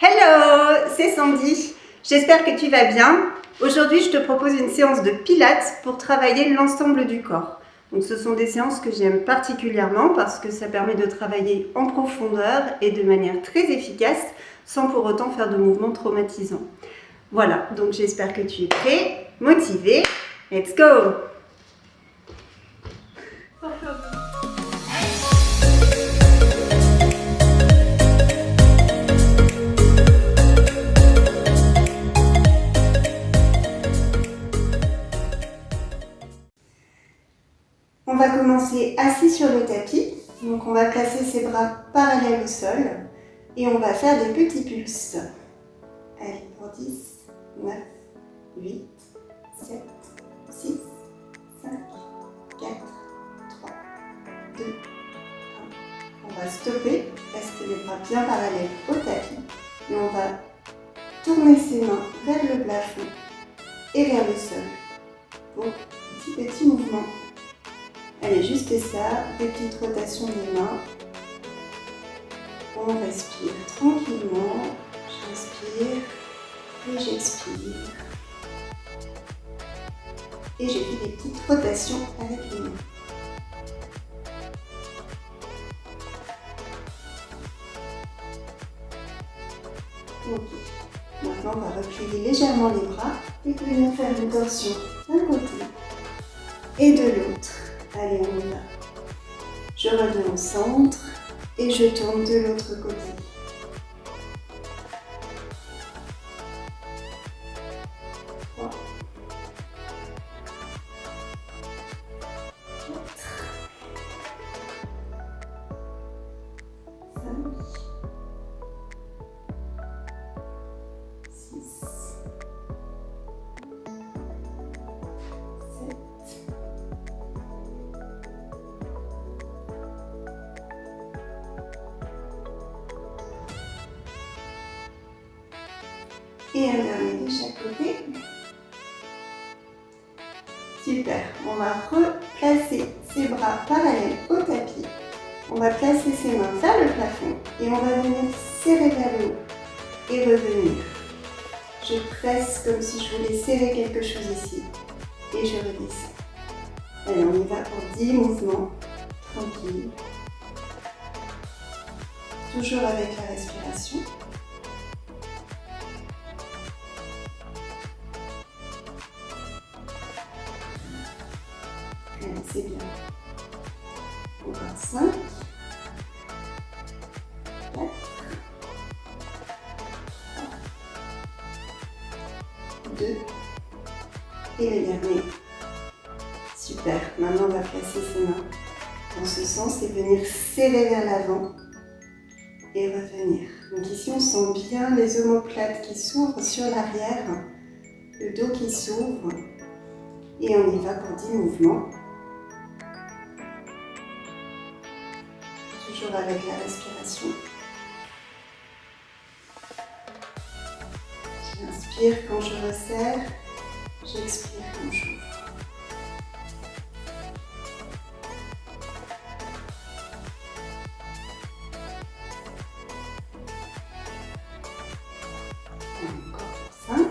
Hello, c'est Sandy. J'espère que tu vas bien. Aujourd'hui, je te propose une séance de pilates pour travailler l'ensemble du corps. Donc, ce sont des séances que j'aime particulièrement parce que ça permet de travailler en profondeur et de manière très efficace sans pour autant faire de mouvements traumatisants. Voilà, donc j'espère que tu es prêt, motivé. Let's go! On va commencer assis sur le tapis. Donc on va placer ses bras parallèles au sol et on va faire des petits pulses. Allez, pour 10, 9, 8, 7, 6, 5, 4, 3, 2, 1. On va stopper, rester les bras bien parallèles au tapis et on va tourner ses mains vers le plafond et vers le sol pour petits mouvements. Allez, juste ça, des petites rotations des mains. On respire tranquillement. J'inspire et j'expire. Et je fais des petites rotations avec les mains. Ok. Maintenant, on va replier légèrement les bras et venir faire une torsion d'un côté et de l'autre. Allez, on y va. Je reviens au centre et je tourne de l'autre côté. 3, 4, 5, 6, 7, et un dernier de chaque côté. Super, on va replacer ses bras parallèles au tapis. On va placer ses mains vers le plafond et on va venir serrer vers le haut et revenir. Je presse comme si je voulais serrer quelque chose ici et je redescends. Allez, on y va pour 10 mouvements tranquilles. Toujours avec la respiration. Allez, c'est bien. Encore 5, 4, 2 et le dernier. Super, maintenant on va placer ses mains dans ce sens et venir serrer vers l'avant et revenir. Donc ici on sent bien les omoplates qui s'ouvrent sur l'arrière, le dos qui s'ouvre et on y va pour 10 mouvements. Toujours avec la respiration. J'inspire quand je resserre, j'expire quand j'ouvre. Encore pour 5,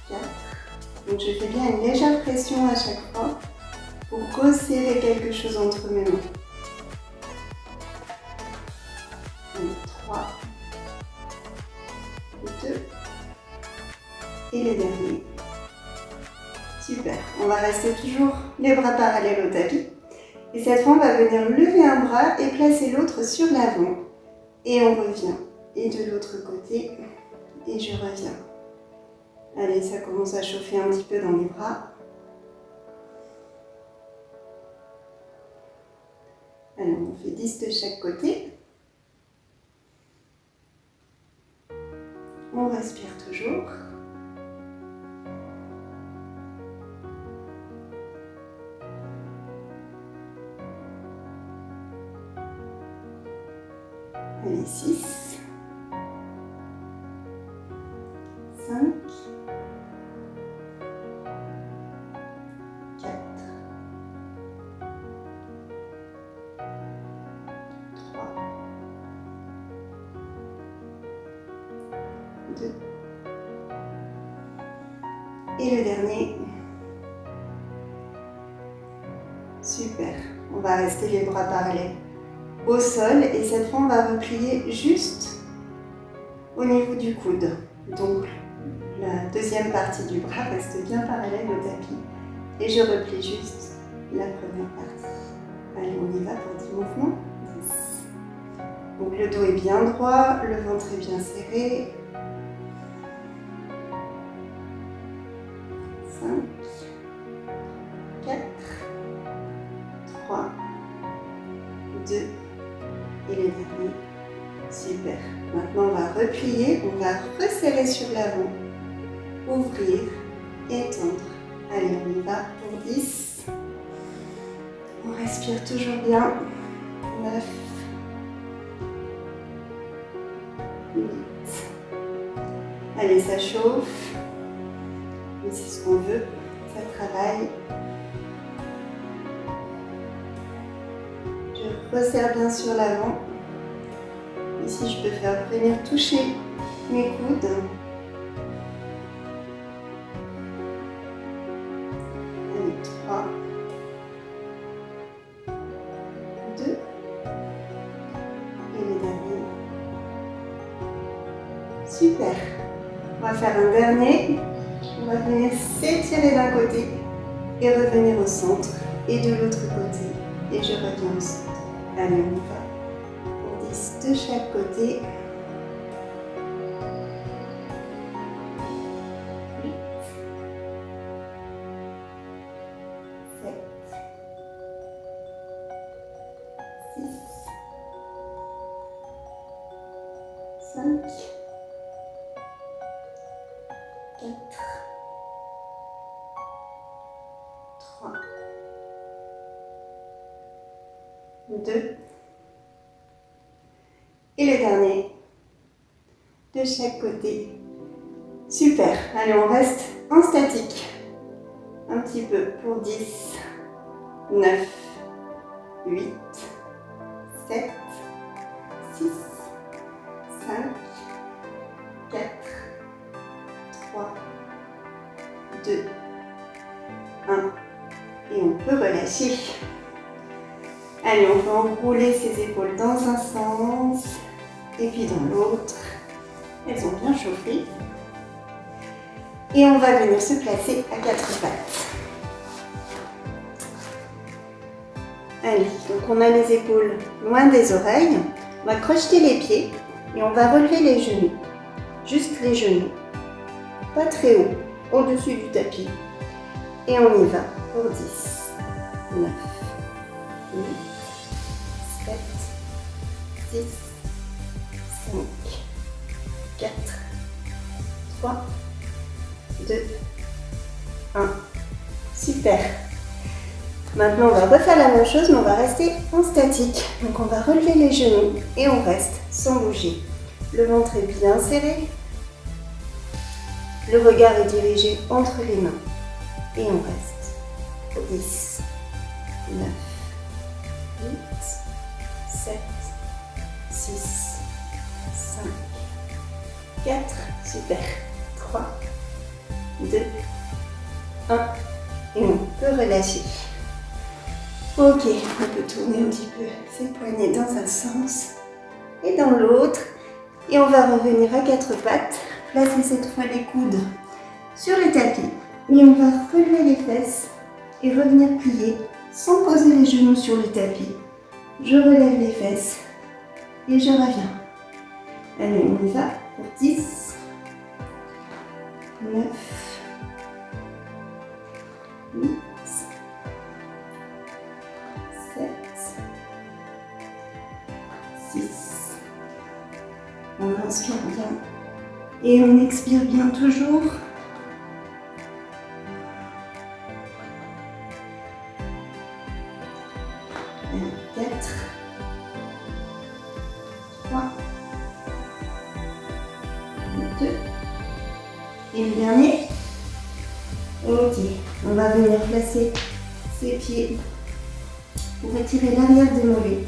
4. Donc je fais bien une légère pression à chaque fois pour resserrer quelque chose entre mes mains. 3, 2 et les derniers. Super, on va rester toujours les bras parallèles au tapis. Et cette fois, on va venir lever un bras et placer l'autre sur l'avant. Et on revient. Et de l'autre côté, et je reviens. Allez, ça commence à chauffer un petit peu dans les bras. Alors, on fait 10 de chaque côté. On respire toujours. Allez, 6, 5, 4, 3, 2. Et le dernier. Super. On va rester les bras parallèles au sol et cette fois on va replier juste au niveau du coude. Donc la deuxième partie du bras reste bien parallèle au tapis et je replie juste la première partie. Allez, on y va pour 10 mouvements. 10. Donc le dos est bien droit, le ventre est bien serré. 5, 4, 3, 2 et le dernier. Super. Maintenant on va replier, on va resserrer sur l'avant, ouvrir et tendre. Allez, on y va pour 10. On respire toujours bien. 9, 8. Allez, ça chauffe. Mais c'est ce qu'on veut, ça travaille. Je resserre bien sur l'avant. Ici, je peux faire venir toucher mes coudes. Allez, 3, 2, et le dernier. Super. On va faire un dernier. On va venir s'étirer d'un côté et revenir au centre et de l'autre côté. Et je reviens au centre. Allez, on y va. Pour 10 de chaque côté. 8, 7, 6, 5, 4, 3, 2 et le dernier de chaque côté. Super. Allez, on reste en statique un petit peu pour 10, 9, 8, 7, 6, 5, 4, 3, 2, 1 et on peut relâcher. Allez, on peut enrouler ses épaules dans un sens et puis dans l'autre. Elles ont bien chauffé. Et on va venir se placer à 4 pattes. Allez, donc on a les épaules loin des oreilles. On va crocheter les pieds et on va relever les genoux. Juste les genoux. Pas très haut, au-dessus du tapis. Et on y va pour 10, 9, 8, 7, 6, 5, 4, 3, 2, 1. Super. Maintenant, on va refaire la même chose, mais on va rester en statique. Donc, on va relever les genoux et on reste sans bouger. Le ventre est bien serré. Le regard est dirigé entre les mains. Et on reste pour 10, 9, 8, 7, 6, 5, 4, super, 3, 2, 1, et on peut relâcher. Ok, on peut tourner un petit peu ses poignets dans un sens et dans l'autre. Et on va revenir à 4 pattes, placer cette fois les coudes sur le tapis. Et on va relever les fesses et revenir plier sans poser les genoux sur le tapis. Je relève les fesses et je reviens. Allez, on y va pour 10, 9, 8, 7, 6. On inspire bien et on expire bien toujours. 4, 3, 2, et le dernier. Ok, on va venir placer ses pieds pour étirer l'arrière des mollets.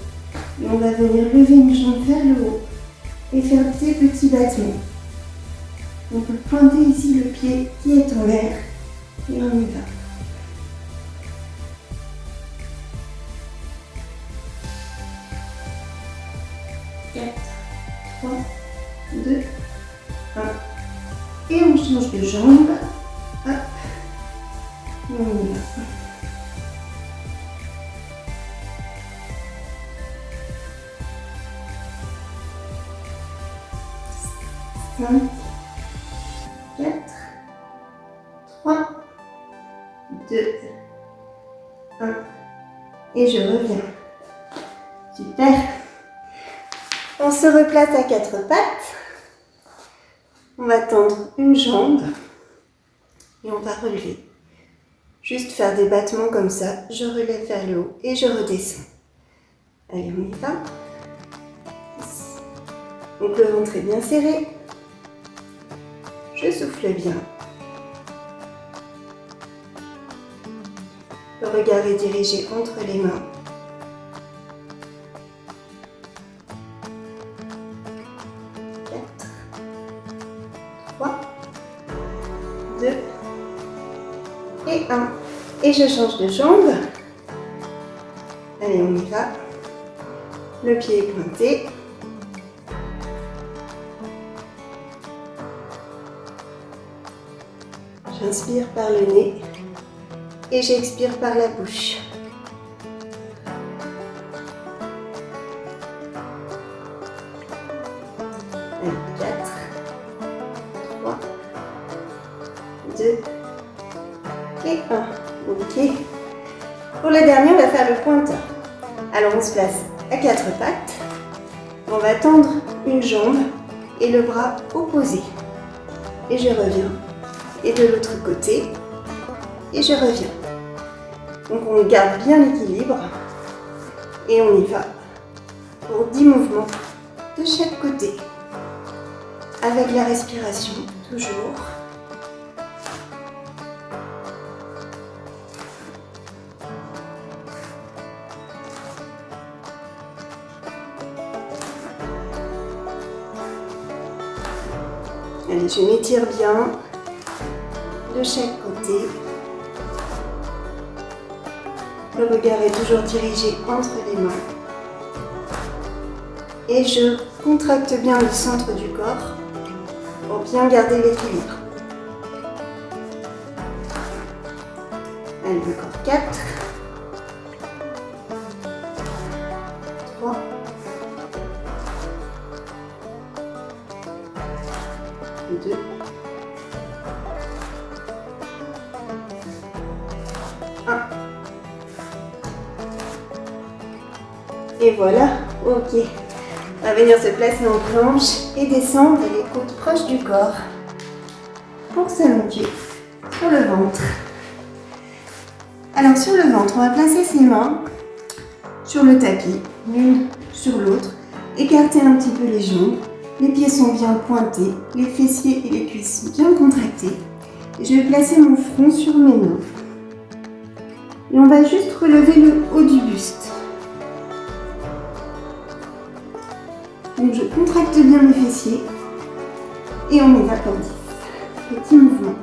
Et on va venir lever une jambe vers le haut et faire des petits battements. On peut pointer ici le pied qui est en l'air et on y va. 4, 3, 2, 1. Et on change de jambe. Hop. Et on y va. 5, 4, 3, 2, 1. Et je reviens. Super. On se replace à quatre pattes. On va tendre une jambe et on va relever. Juste faire des battements comme ça. Je relève vers le haut et je redescends. Allez, on y va. Donc le ventre est bien serré. Je souffle bien. Le regard est dirigé entre les mains. 4, 3, 2 et 1. Et je change de jambe. Allez, on y va. Le pied est pointé. J'inspire par le nez et j'expire par la bouche. Allez, 4, 3, 2 et 1. Ok. Pour le dernier, on va faire le pointeur. Alors on se place à quatre pattes. On va tendre une jambe et le bras opposé. Et je reviens. Et de l'autre côté. Et je reviens. Donc on garde bien l'équilibre. Et on y va pour 10 mouvements de chaque côté. Avec la respiration, toujours. Allez, je m'étire bien de chaque côté. Le regard est toujours dirigé entre les mains. Et je contracte bien le centre du corps pour bien garder l'équilibre. Allez, encore 4, 3, 2, 1. Et voilà, ok. On va venir se placer en planche et descendre les côtes proches du corps pour s'allonger sur le ventre. Alors sur le ventre, on va placer ses mains sur le tapis, l'une sur l'autre, écarter un petit peu les jambes. Les pieds sont bien pointés, les fessiers et les cuisses bien contractés. Et je vais placer mon front sur mes mains. Et on va juste relever le haut du buste. Donc je contracte bien mes fessiers. Et on y va pour 10. Petit mouvement.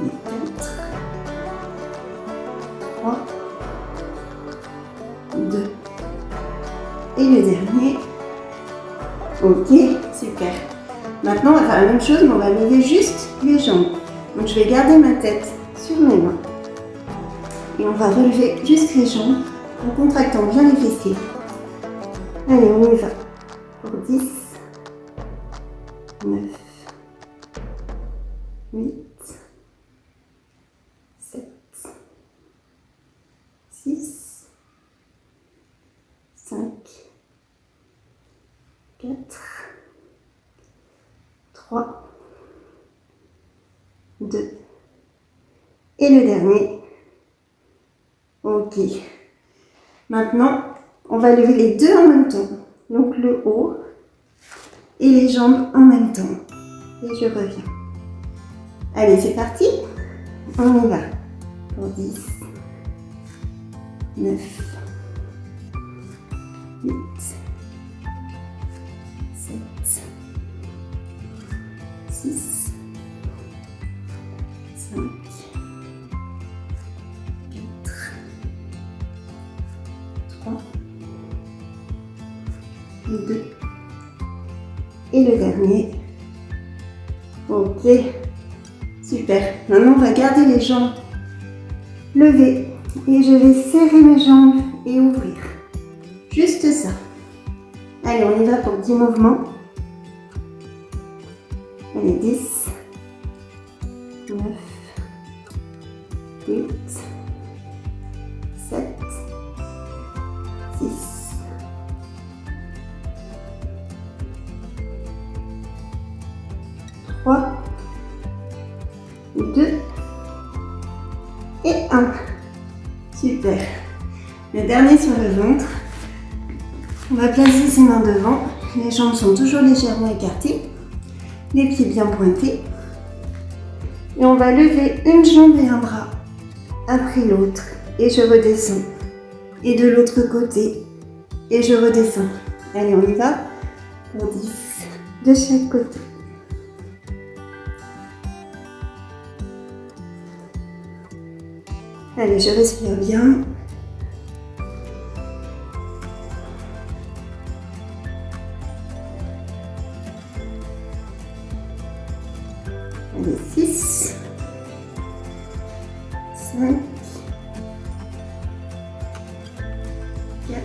Et 4, 3, 2. Et le dernier. Ok, super. Maintenant, on va faire la même chose, mais on va lever juste les jambes. Donc, je vais garder ma tête sur mes mains. Et on va relever juste les jambes en contractant bien les fessiers. Allez, on y va. Pour 10, 9, 8, 7, 6, 5, 4, 3, 2 et le dernier. Ok. Maintenant, on va lever les deux en même temps. Donc le haut et les jambes en même temps. Et je reviens. Allez, c'est parti. On y va. Pour 10, 9, 8, 7, 6, 5, 4, 3, 2, et le dernier. Ok, super. Maintenant, on va garder les jambes levées et je vais serrer mes jambes et ouvrir. Juste ça. Allez, on y va pour 10 mouvements. Allez, 10, 9, 8, 7, 6, 3, 2 et 1. Super. Le dernier sur le ventre. On va placer ses mains devant. Les jambes sont toujours légèrement écartées. Les pieds bien pointés. Et on va lever une jambe et un bras après l'autre. Et je redescends. Et de l'autre côté. Et je redescends. Allez, on y va. Pour 10 de chaque côté. Allez, je respire bien. Allez, 6, 5, 4,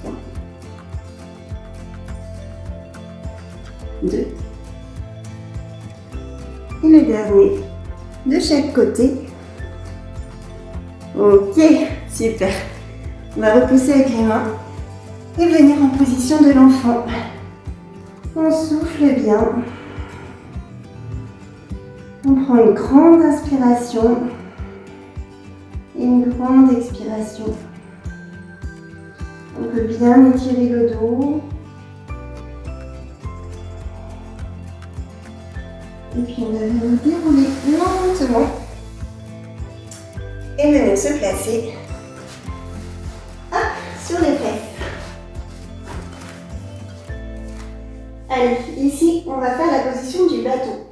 3, 2, et le dernier de chaque côté. Ok, super. On va repousser avec les mains et venir en position de l'enfant. On souffle bien. On prend une grande inspiration et une grande expiration. On peut bien étirer le dos. Et puis on va venir dérouler lentement. Et venir se placer sur les fesses. Allez, ici, on va faire la position du bateau.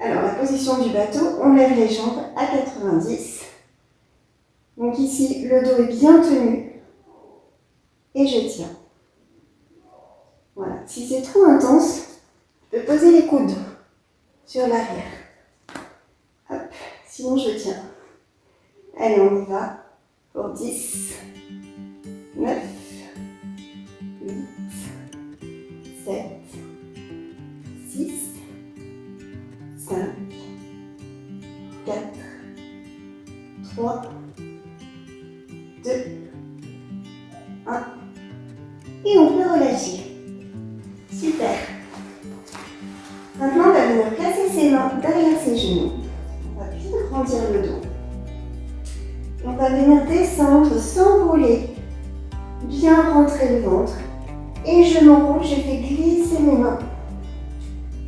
Alors, la position du bateau, on lève les jambes à 90. Donc ici, le dos est bien tenu. Et je tiens. Voilà. Si c'est trop intense, je peux poser les coudes sur l'arrière. Hop, sinon je tiens. Allez, on y va. Pour 10, 9, 8, 7, 6, 5, 4, 3, 2, 1. Et on peut relâcher. Super. Maintenant, on va venir placer ses mains derrière ses genoux. On va bien grandir le dos. Et on va venir descendre, s'enrouler, bien rentrer le ventre. Et je m'enroule, je fais glisser mes mains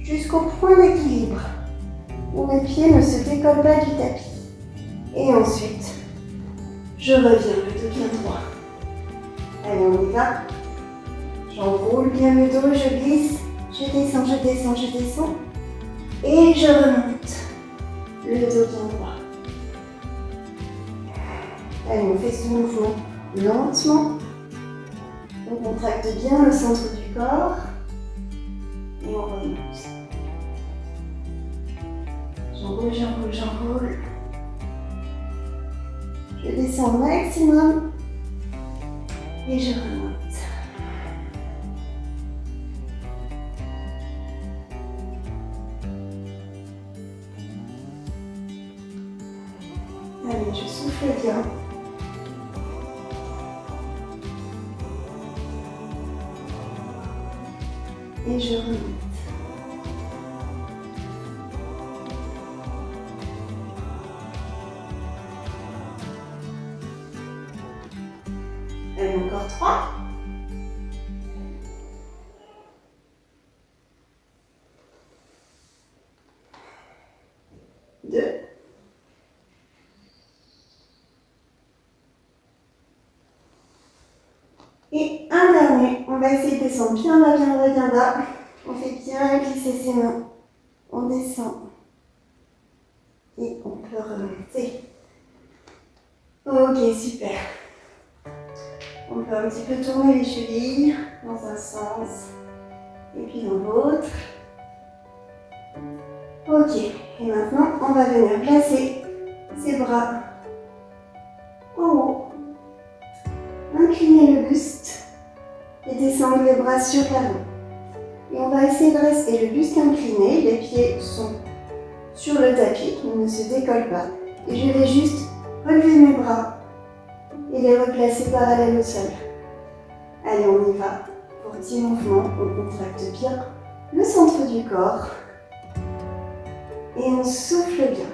jusqu'au point d'équilibre où mes pieds ne se décollent pas du tapis. Et ensuite, je reviens, le dos bien droit. Allez, on y va. J'enroule bien le dos, je glisse, je descends, je descends, je descends. Et je remonte. Le dos bien droit. Allez, on fait ce mouvement lentement. On contracte bien le centre du corps. Et on remonte. J'enroule, j'enroule, j'enroule. Je descends au maximum. Et je remonte. Allez, je souffle bien. Et je remonte. Allez, encore 3. 2. Et un dernier. On va essayer de descendre bien bas, bien bas, bien bas. On fait bien glisser ses mains. On descend. Et on peut remonter. Ok, super. On peut un petit peu tourner les chevilles dans un sens et puis dans l'autre. Ok, et maintenant on va venir placer ses bras en haut. Incliner le buste et descendre les bras sur l'avant. Et on va essayer de rester le buste incliné, les pieds sont sur le tapis, ils ne se décollent pas. Et je vais juste relever mes bras et les replacer parallèles au sol. Allez, on y va. Pour 10 mouvements, on contracte bien le centre du corps et on souffle bien.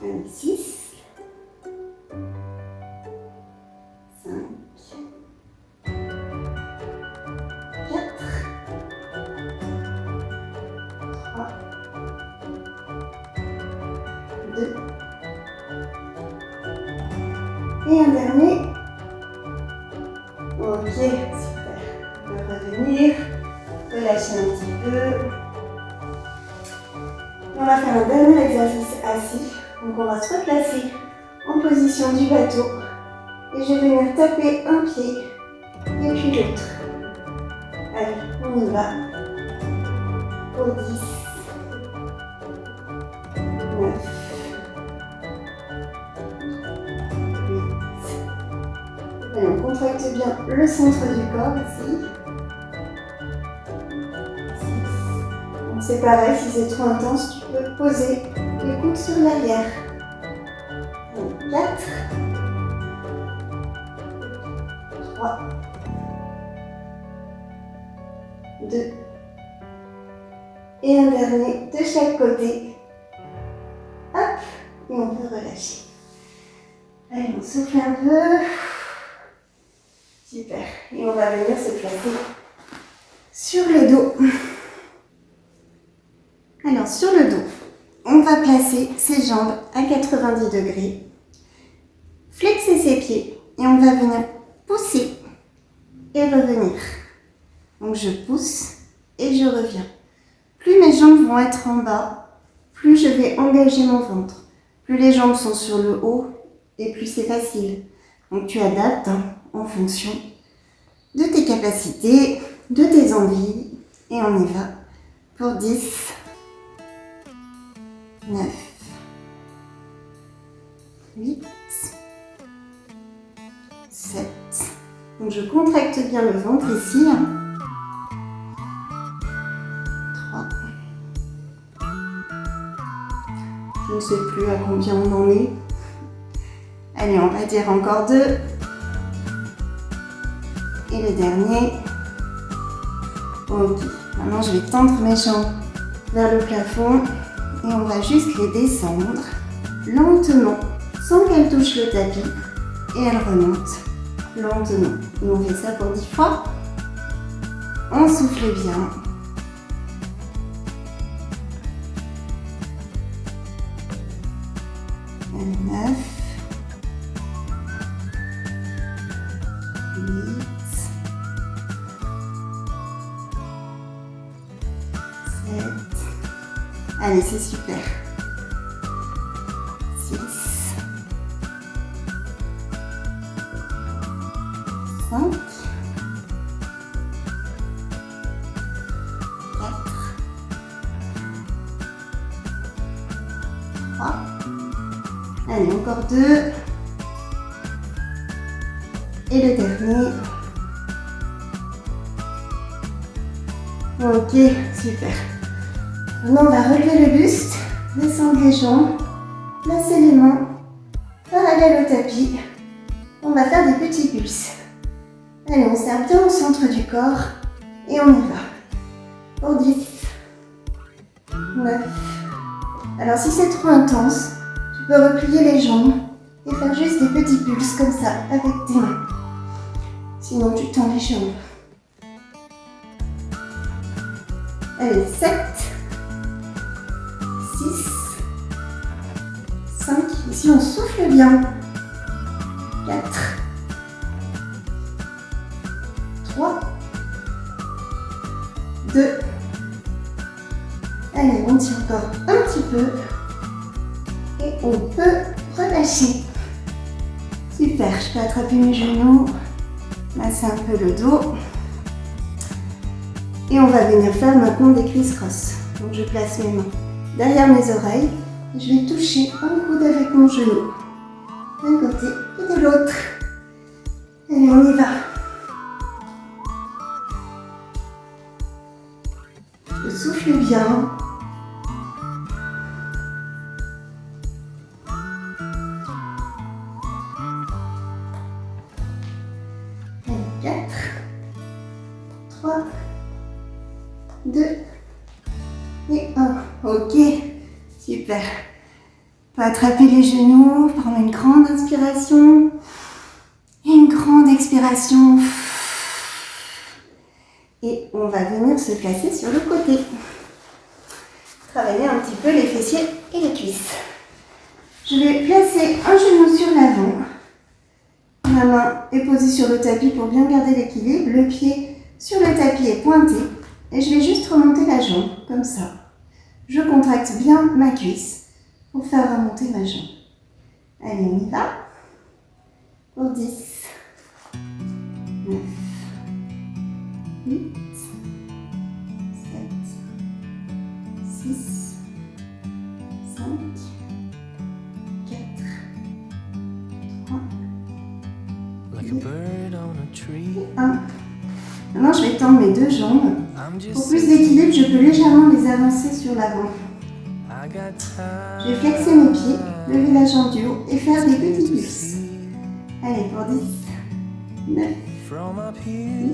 Allez, 6, 5, 4, 3, 2, et un dernier. Ok, super. On peut revenir, relâcher un petit peu. On va faire un dernier exercice assis. Donc on va se replacer en position du bateau. Et je vais venir taper un pied et puis l'autre. Allez, on y va. Pour 10, 9, 8. Allez, on contracte bien le centre du corps ici. 6. Donc c'est pareil, si c'est trop intense, tu peux poser les coudes sur l'arrière. 4, 3, 2, et un dernier de chaque côté. Hop, et on peut relâcher. Allez, on souffle un peu. Super. Et on va venir se placer sur le dos. Alors, sur le dos, on va placer ses jambes à 90 degrés. Flexer ses pieds et on va venir pousser et revenir. Donc, je pousse et je reviens. Plus mes jambes vont être en bas, plus je vais engager mon ventre. Plus les jambes sont sur le haut et plus c'est facile. Donc tu adaptes en fonction de tes capacités, de tes envies. Et on y va pour 10, 9, 8, 7. Donc je contracte bien le ventre ici. 3. Je ne sais plus à combien on en est. Allez, on va dire encore 2. Et le dernier. Ok, maintenant je vais tendre mes jambes vers le plafond et on va juste les descendre lentement, sans qu'elles touchent le tapis. Et elles remontent lentement. Et on fait ça pour 10 fois. On souffle bien. Allez, 9. 8. 7. Allez, c'est super. 6. 5. 4. 3. Allez, encore 2. Et le dernier. Ok, super. Maintenant, on va relever le buste, descendre les jambes, placer les mains parallèles au tapis. On va faire des petits pulses. Allez, on serre bien au centre du corps et on y va. Pour 10, 9. Alors, si c'est trop intense, tu peux replier les jambes et faire juste des petits pulses comme ça avec tes mains. Sinon, tu tends les jambes. Allez, 7, 6, 5. Ici, on souffle bien. 4, 3, 2. Allez, on tient encore un petit peu. Et on peut relâcher. Super, je peux attraper mes genoux, masser un peu le dos. Et on va venir faire maintenant des criss-cross. Donc je place mes mains derrière mes oreilles. Je vais toucher un coude avec mon genou. D'un côté et de l'autre. Allez, on y va. Je souffle bien. Allez, 4, 3, 2 et 1. Ok, super. On peut attraper les genoux, prendre une grande inspiration et une grande expiration. Et on va venir se placer sur le côté. Travailler un petit peu les fessiers et les cuisses. Je vais placer un genou sur l'avant. Ma main est posée sur le tapis pour bien garder l'équilibre. Le pied sur le tapis est pointé. Et je vais juste remonter la jambe, comme ça. Je contracte bien ma cuisse pour faire remonter ma jambe. Allez, on y va. Pour 10, 9, 8, 7, 6, 5, 4, 3, 2, et 1. Maintenant, je vais tendre mes deux jambes. Pour plus d'équilibre, je peux légèrement les avancer sur l'avant. Je vais flexer mes pieds, lever la jambe du haut et faire des petits pulses. Allez, pour 10, 9, 8,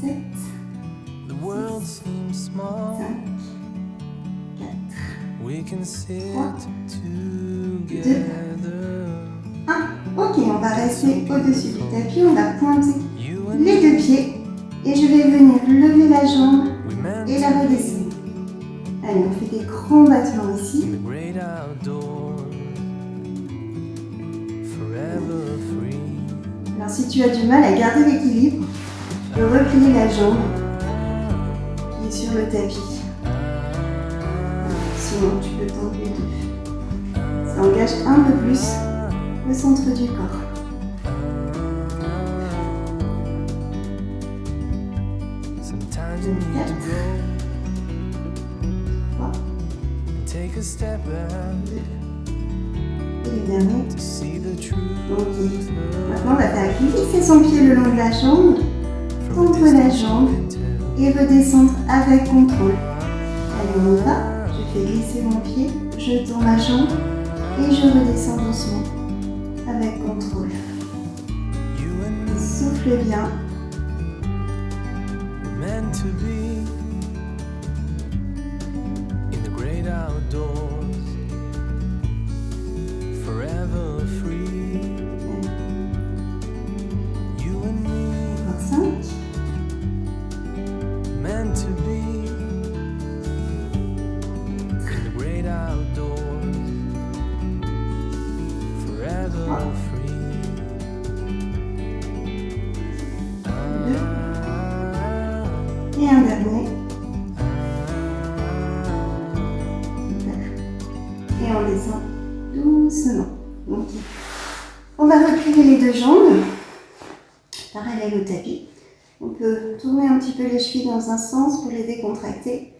7, 6, 5, 4, 3, 2, 1. Ok, on va rester au-dessus du tapis, on va pointer les deux pieds et je vais venir lever la jambe et la redescendre. Allez, on fait des grands battements ici. Alors si tu as du mal à garder l'équilibre, tu peux replier la jambe qui est sur le tapis. Sinon, tu peux tendre les deux. Ça engage un peu plus le centre du corps. 4, 3, 2, et le dernier. Ok. Maintenant, on va faire glisser son pied le long de la jambe, tendre la jambe et redescendre avec contrôle. Allez, on y va. Je fais glisser mon pied, je tends ma jambe et je redescends doucement avec contrôle. Souffle bien. To be in the great outdoors, forever free. You and me, 5, meant to be in the great outdoors, forever free. et un dernier. Et on descend doucement. Ok. On va replier les deux jambes, parallèles au tapis. On peut tourner un petit peu les chevilles dans un sens pour les décontracter.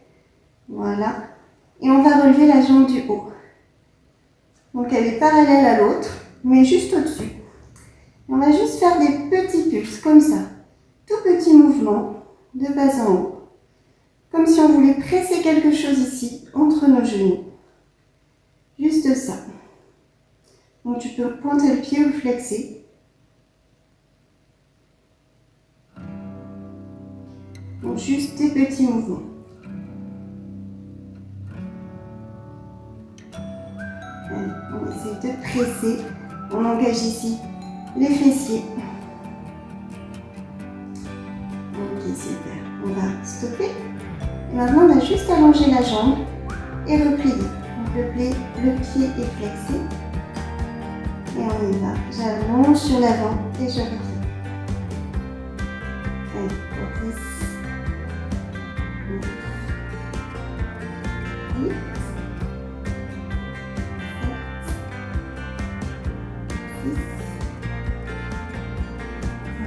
Voilà. Et on va relever la jambe du haut. Donc elle est parallèle à l'autre, mais juste au-dessus. On va juste faire des petits pulses, comme ça. Tout petit mouvement. De bas en haut, comme si on voulait presser quelque chose ici, entre nos genoux. Juste ça. Donc tu peux pointer le pied ou flexer. Donc juste des petits mouvements. Allez, on essaie de presser. On engage ici les fessiers. Ok, super. On va stopper Et maintenant, on a juste allongé la jambe et replier. Donc le pied est flexé. Et on y va. J'allonge sur l'avant et je replie. Allez, pour 10, 9, 8, 7, 6, 5,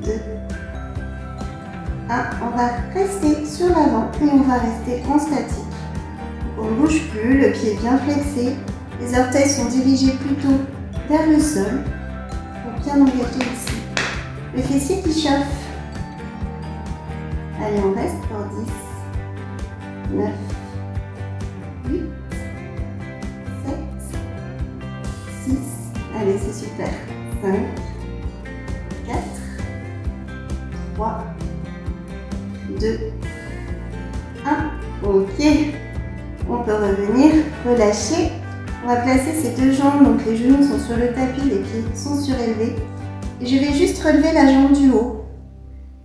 2, 1. On va rester sur l'avant et on va rester en statique. On ne bouge plus, le pied est bien flexé. Les orteils sont dirigés plutôt vers le sol pour bien engager ici. Le fessier qui chauffe. Allez, on reste pour 10, 9, 8, 7, 6. Allez, c'est super. 5, 4, 3, 2, 1. Ok. On peut revenir, relâcher. On va placer ces deux jambes, donc les genoux sont sur le tapis, les pieds sont surélevés. Et je vais juste relever la jambe du haut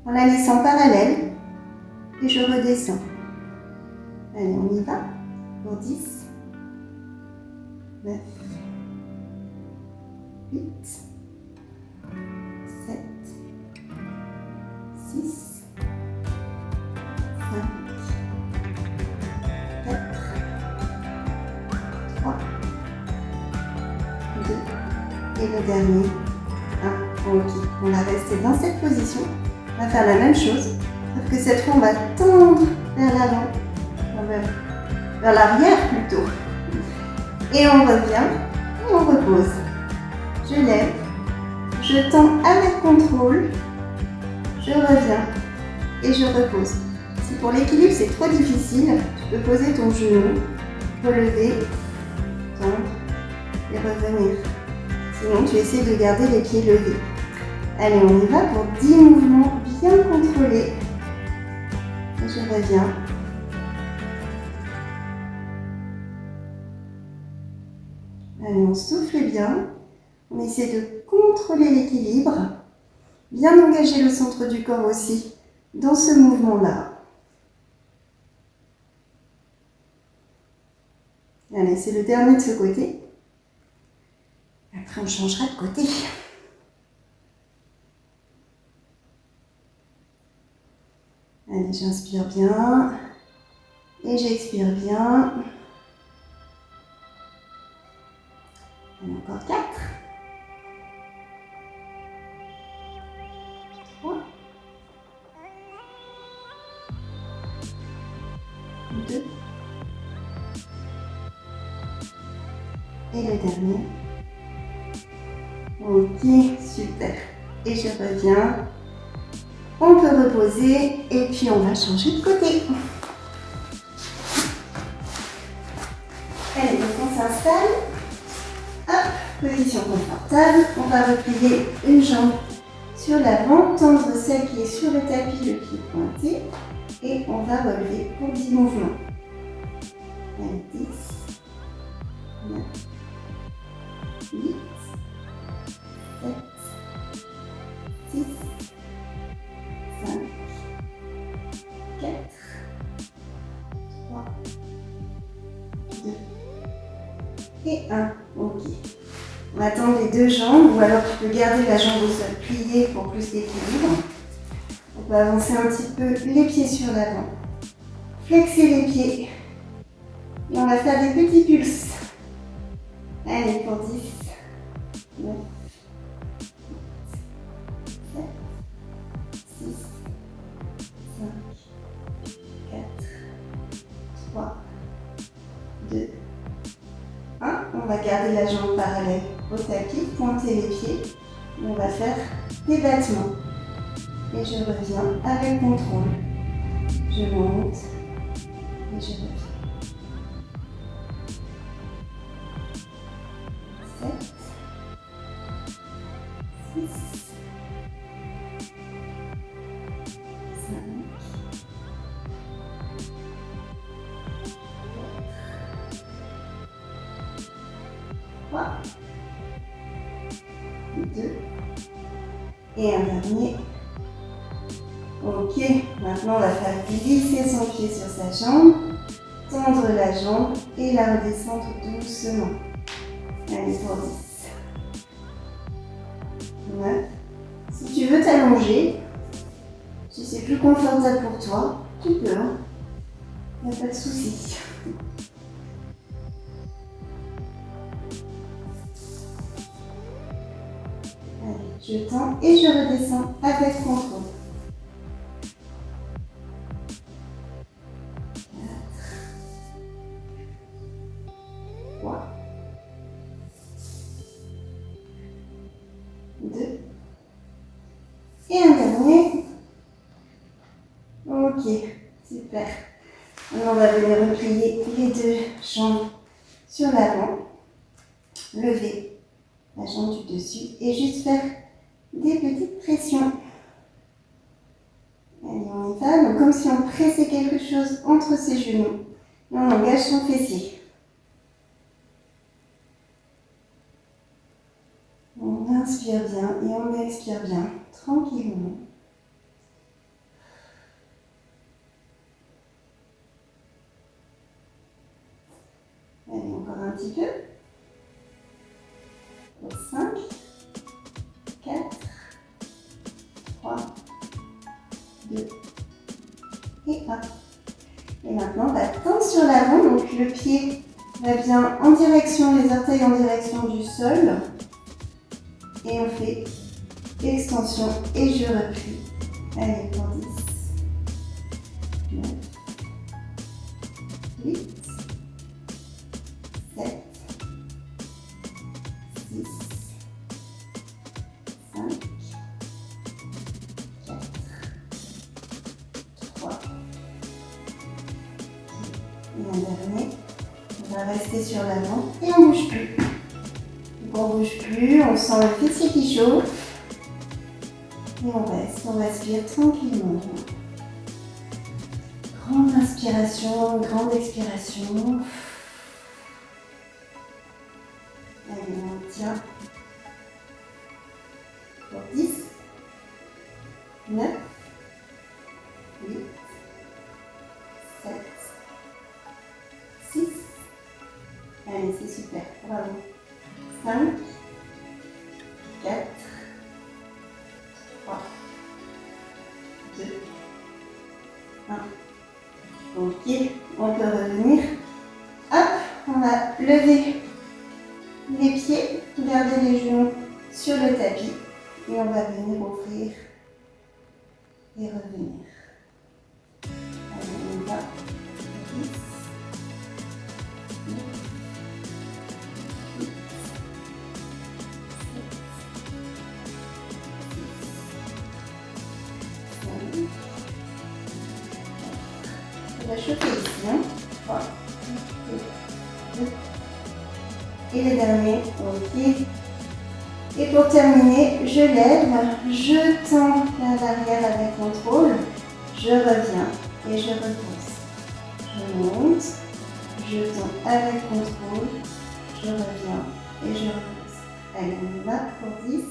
en la laissant parallèle et je redescends. Allez, on y va pour 10, 9, 8, 7, 6, 5, 4, 3, 2, et le dernier, 1. Ok, on va rester dans cette position. On va faire la même chose, sauf que cette fois on va tendre vers l'avant, vers l'arrière plutôt. Et on revient et on repose. Je lève, je tends avec contrôle, je reviens et je repose. Si pour l'équilibre c'est trop difficile, tu peux poser ton genou, relever, tendre et revenir. Sinon, tu essaies de garder les pieds levés. Allez, on y va pour 10 mouvements bien contrôlés. Et je reviens. Allez, on souffle bien. On essaie de contrôler l'équilibre. Bien engager le centre du corps aussi dans ce mouvement-là. Allez, c'est le dernier de ce côté. Après, on changera de côté. Allez, j'inspire bien et j'expire bien. Allez, encore 4. 3. 2. Et le dernier. Ok, super. Et je reviens. On peut reposer et puis on va changer de côté. Allez, donc on s'installe. Hop, position confortable. On va replier une jambe sur l'avant, tendre celle qui est sur le tapis, le pied pointé. Et on va relever pour 10 mouvements. Allez, 10, 9, 8, 7, 6, 5, 4, 3, 2 et 1. Ok. On va tendre les deux jambes ou alors tu peux garder la jambe au sol pliée pour plus d'équilibre. On va avancer un petit peu les pieds sur l'avant. Flexer les pieds. Et on va faire des petits pulses. Allez, pour 10, 9, 7, 6, 5, 4, 3, 2, 1. On va garder la jambe parallèle au tapis, pointer les pieds. Et on va faire des battements. Et je reviens avec contrôle. Je monte et je reviens. 7, 6, 5, 3, 2, Et un dernier. Ok, maintenant on va faire glisser son pied sur sa jambe, tendre la jambe et la redescendre doucement. Allez, pour 10. 9. Si tu veux t'allonger, si c'est plus confortable pour toi, tu peux, hein. Il n'y a pas de souci. Allez, je tends et je redescends avec contrôle. 3, 2, et un dernier. Ok, super. Maintenant, on va venir replier les deux jambes sur l'avant, lever la jambe du dessus et juste faire des petites pressions. Allez, on y va. Donc, comme si on pressait quelque chose entre ses genoux et on engage son fessier. On inspire bien et on expire bien, tranquillement. Allez, encore un petit peu. 5, 4, 3, 2 et 1. Et maintenant, on va tendre sur l'avant. Donc, le pied va bien en direction, les orteils en direction du sol. Et on fait extension et je replie. Allez, pour 10, 9, 8, 7, 6, 5, 4, 3, et un dernier. On va rester sur l'avant et on ne bouge plus. Donc on ne bouge plus, on sent le fessier qui chauffe. Et on reste, on respire tranquillement. Grande inspiration, grande expiration. Allez, on tient. Pour 10, 9, 8, 7, 6. Allez, c'est super, bravo. 5, 4, 3, 2, 1. Ok, on peut revenir. Hop, on va lever les pieds, garder les genoux sur le tapis et on va venir ouvrir et revenir. Allez, on va. 10, 9, 8, 7, 6, 5, on va chauffer ici, hein. 3, 2, et le dernier, ok. Et pour terminer, je lève, je tends vers l'arrière avec contrôle, je reviens et je repose. Je monte, je tends avec contrôle, je reviens et je repose. Allez, on y va pour 10.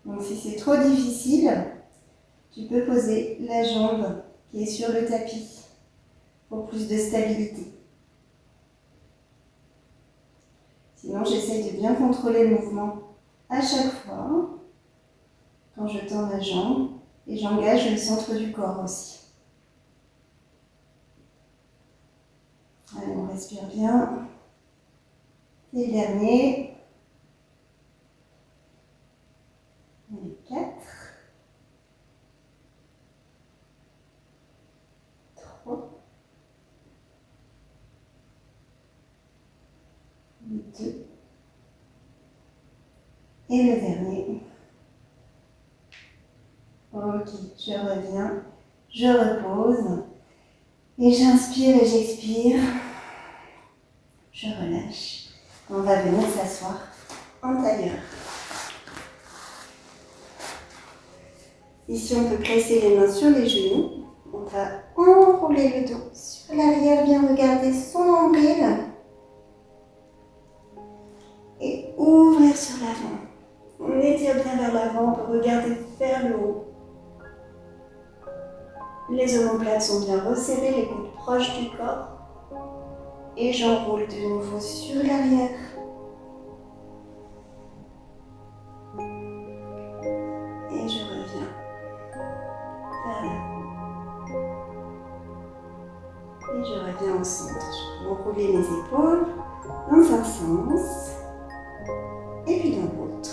Donc si c'est trop difficile, tu peux poser la jambe qui est sur le tapis pour plus de stabilité. Sinon, j'essaye de bien contrôler le mouvement à chaque fois quand je tends ma jambe et j'engage le centre du corps aussi. Allez, on respire bien. Et le dernier. Allez, 4. 3. 2. Et le dernier. Ok, je reviens, je repose. Et j'inspire et j'expire. Je relâche. On va venir s'asseoir en tailleur. Ici, on peut placer les mains sur les genoux. On va enrouler le dos sur l'arrière, bien regarder son nombril. Et ouvrir sur l'avant. s'étire bien vers l'avant, on peut regarder vers le haut. Les omoplates sont bien resserrées, les coudes proches du corps. Et j'enroule de nouveau sur l'arrière. Et je reviens vers là. Et je reviens au centre. Je peux enrouler mes épaules dans un sens et puis dans l'autre.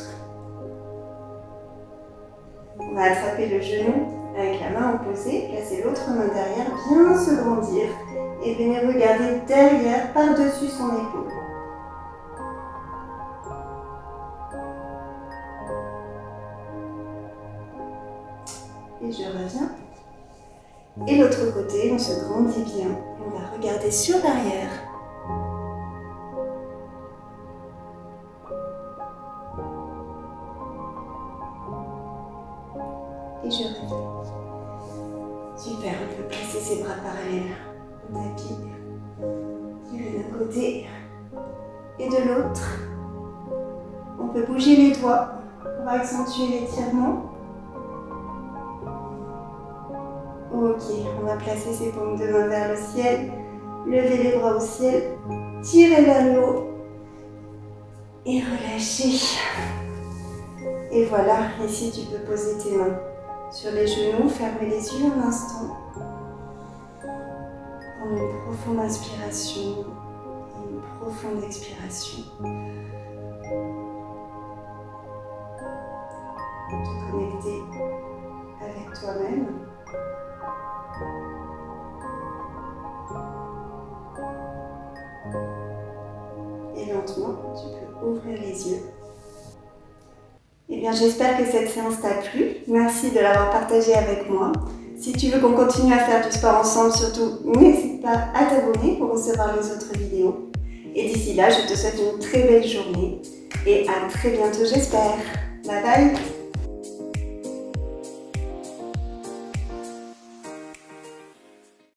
On va attraper le genou avec la main opposée, placer l'autre main derrière, bien se grandir et venir regarder derrière, par-dessus son épaule. Et je reviens. Et l'autre côté, on se grandit bien. On va regarder sur l'arrière. Et je reviens. Super, on peut placer ses bras parallèles au tapis. Tirer d'un côté et de l'autre. On peut bouger les doigts pour accentuer l'étirement. Ok, on va placer ses paumes de main vers le ciel, lever les bras au ciel, tirer vers le haut et relâcher. Et voilà, ici tu peux poser tes mains sur les genoux, fermer les yeux un instant. Prendre une profonde inspiration et une profonde expiration. Te connecter avec toi-même. Et lentement, tu peux ouvrir les yeux. Eh bien, j'espère que cette séance t'a plu. Merci de l'avoir partagée avec moi. Si tu veux qu'on continue à faire du sport ensemble, surtout, n'hésite pas à t'abonner pour recevoir les autres vidéos. Et d'ici là, je te souhaite une très belle journée et à très bientôt, j'espère. Bye bye!